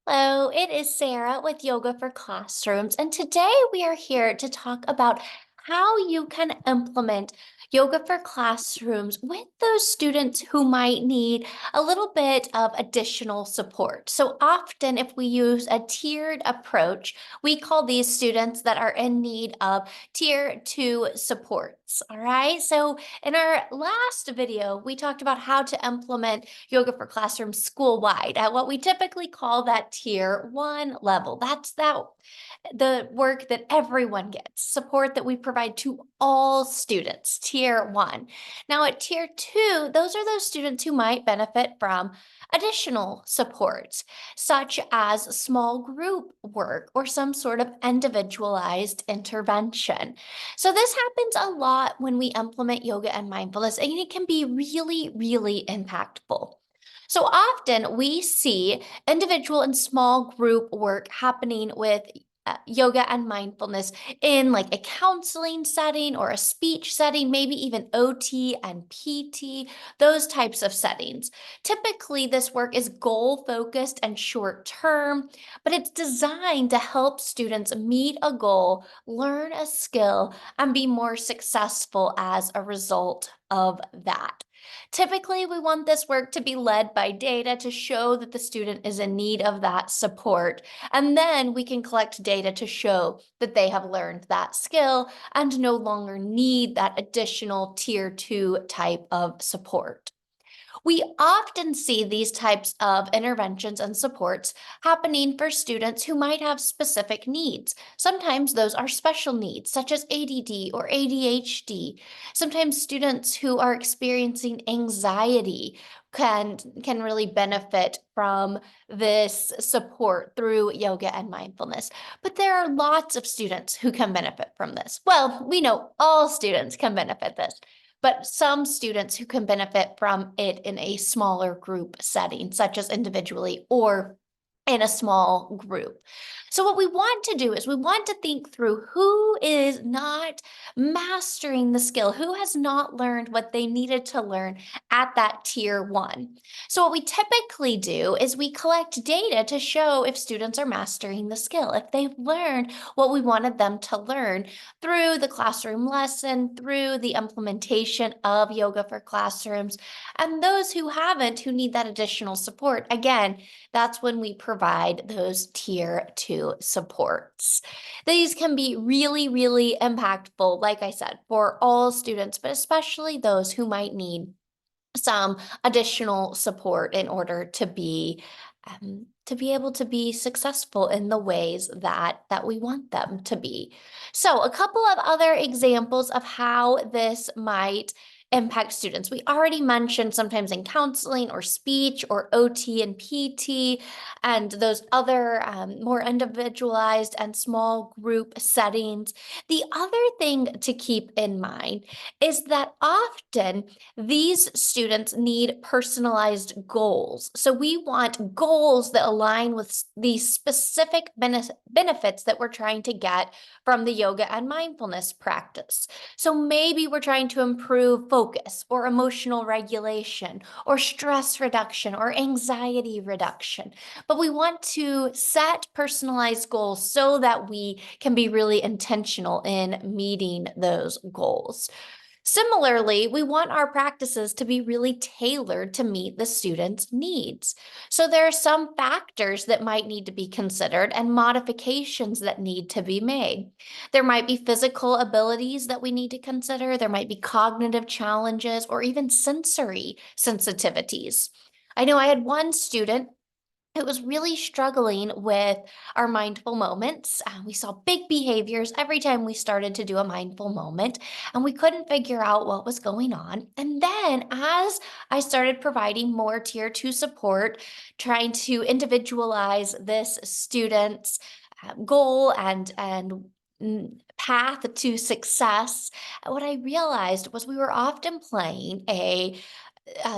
Hello, it is Sarah with Yoga for Classrooms, and today we are here to talk about how you can implement Yoga for Classrooms with those students who might need a little bit of additional support. So often, if we use a tiered approach, we call these students that are in need of tier 2 supports. All right, so in our last video, we talked about how to implement Yoga for Classrooms school-wide at what we typically call that tier 1 level. That's the work that everyone gets, support that we provide to all students, tier 1. Now at tier 2, those are those students who might benefit from additional supports, such as small group work or some sort of individualized intervention. So this happens a lot when we implement yoga and mindfulness, and it can be really, really impactful. So often we see individual and small group work happening with yoga and mindfulness in like a counseling setting or a speech setting, maybe even OT and PT, those types of settings. Typically, this work is goal focused and short term, but it's designed to help students meet a goal, learn a skill, and be more successful as a result of that. Typically, we want this work to be led by data to show that the student is in need of that support. And then we can collect data to show that they have learned that skill and no longer need that additional tier 2 type of support. We often see these types of interventions and supports happening for students who might have specific needs. Sometimes those are special needs, such as ADD or ADHD. Sometimes students who are experiencing anxiety can really benefit from this support through yoga and mindfulness. But there are lots of students who can benefit from this. Well, we know all students can benefit this, but some students who can benefit from it in a smaller group setting, such as individually or in a small group. So what we want to do is we want to think through who is not mastering the skill, who has not learned what they needed to learn at that tier 1. So what we typically do is we collect data to show if students are mastering the skill, if they've learned what we wanted them to learn through the classroom lesson, through the implementation of yoga for classrooms, and those who haven't, who need that additional support. Again, that's when we provide those tier 2 supports. These can be really, really impactful, like I said, for all students, but especially those who might need some additional support in order to be able to be successful in the ways that we want them to be. So a couple of other examples of how this might impact students. We already mentioned sometimes in counseling or speech or OT and PT and those other more individualized and small group settings. The other thing to keep in mind is that often these students need personalized goals. So we want goals that align with these specific benefits that we're trying to get from the yoga and mindfulness practice. So maybe we're trying to improve focus or emotional regulation or stress reduction or anxiety reduction. But we want to set personalized goals so that we can be really intentional in meeting those goals. Similarly, we want our practices to be really tailored to meet the student's needs. So there are some factors that might need to be considered and modifications that need to be made. There might be physical abilities that we need to consider. There might be cognitive challenges or even sensory sensitivities. I know I had one student who was really struggling with our mindful moments. We saw big behaviors every time we started to do a mindful moment, and we couldn't figure out what was going on. And then, as I started providing more tier 2 support, trying to individualize this student's goal and path to success, what I realized was we were often playing a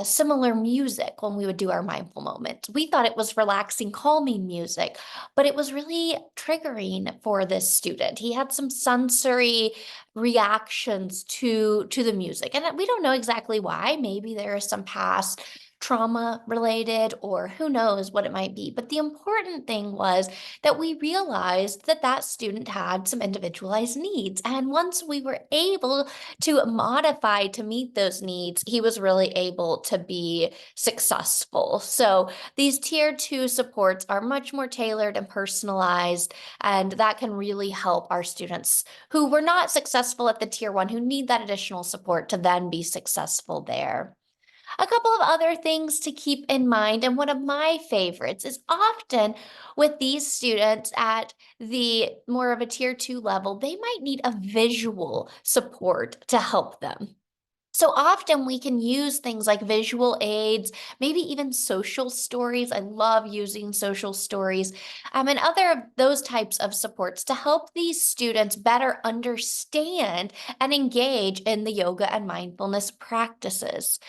similar music when we would do our mindful moment. We thought it was relaxing, calming music, but it was really triggering for this student. He had some sensory reactions to the music, and we don't know exactly why. Maybe there is some past trauma related or who knows what it might be. But the important thing was that we realized that that student had some individualized needs. And once we were able to modify to meet those needs, he was really able to be successful. So these tier two supports are much more tailored and personalized, and that can really help our students who were not successful at the tier one, who need that additional support to then be successful there. A couple of other things to keep in mind, and one of my favorites is often with these students at the more of a tier two level, they might need a visual support to help them. So often we can use things like visual aids, maybe even social stories. I love using social stories, and other of those types of supports to help these students better understand and engage in the yoga and mindfulness practices,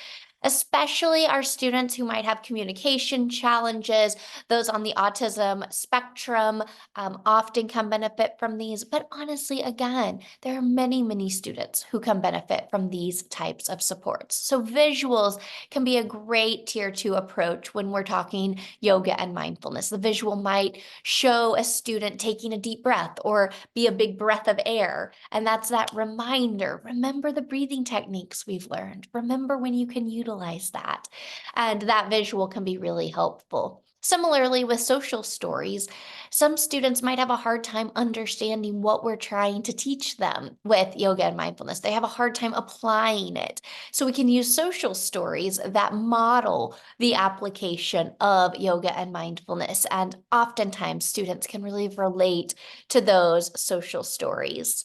especially our students who might have communication challenges. Those on the autism spectrum often can benefit from these. But honestly, again, there are many, many students who can benefit from these types of supports. So visuals can be a great tier two approach when we're talking yoga and mindfulness. The visual might show a student taking a deep breath or be a big breath of air. And that's that reminder. Remember the breathing techniques we've learned. Remember when you can utilize that. And that visual can be really helpful. Similarly, with social stories, some students might have a hard time understanding what we're trying to teach them with yoga and mindfulness. They have a hard time applying it. So we can use social stories that model the application of yoga and mindfulness. And oftentimes, students can really relate to those social stories.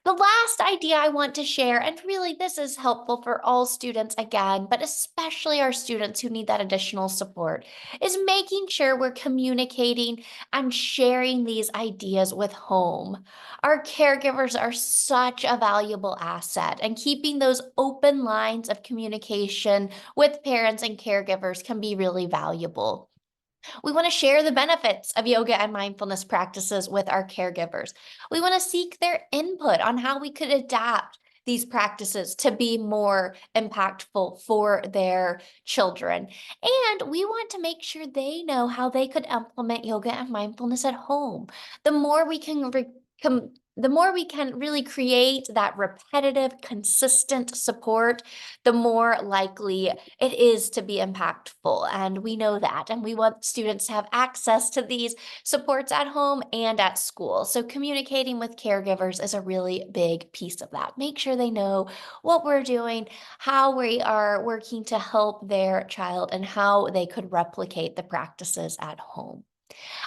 The last idea I want to share, and really this is helpful for all students again, but especially our students who need that additional support, is making sure we're communicating and sharing these ideas with home. Our caregivers are such a valuable asset, and keeping those open lines of communication with parents and caregivers can be really valuable. We want to share the benefits of yoga and mindfulness practices with our caregivers. We want to seek their input on how we could adapt these practices to be more impactful for their children. And we want to make sure they know how they could implement yoga and mindfulness at home. The more we can the more we can really create that repetitive, consistent support, the more likely it is to be impactful. And we know that. And we want students to have access to these supports at home and at school. So communicating with caregivers is a really big piece of that. Make sure they know what we're doing, how we are working to help their child, and how they could replicate the practices at home.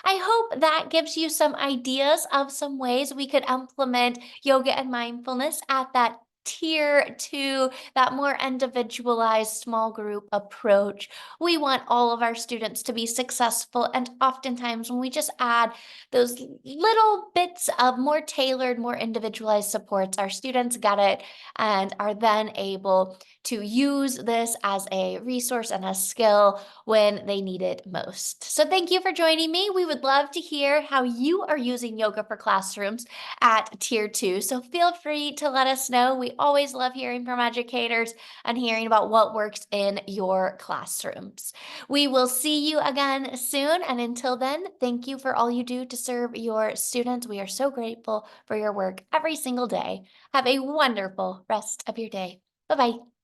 I hope that gives you some ideas of some ways we could implement yoga and mindfulness at that tier two, that more individualized small group approach. We want all of our students to be successful. And oftentimes, when we just add those little bits of more tailored, more individualized supports, our students get it and are then able to use this as a resource and a skill when they need it most. So thank you for joining me. We would love to hear how you are using yoga for classrooms at tier two. So feel free to let us know. We always love hearing from educators and hearing about what works in your classrooms. We will see you again soon. And until then, thank you for all you do to serve your students. We are so grateful for your work every single day. Have a wonderful rest of your day. Bye-bye.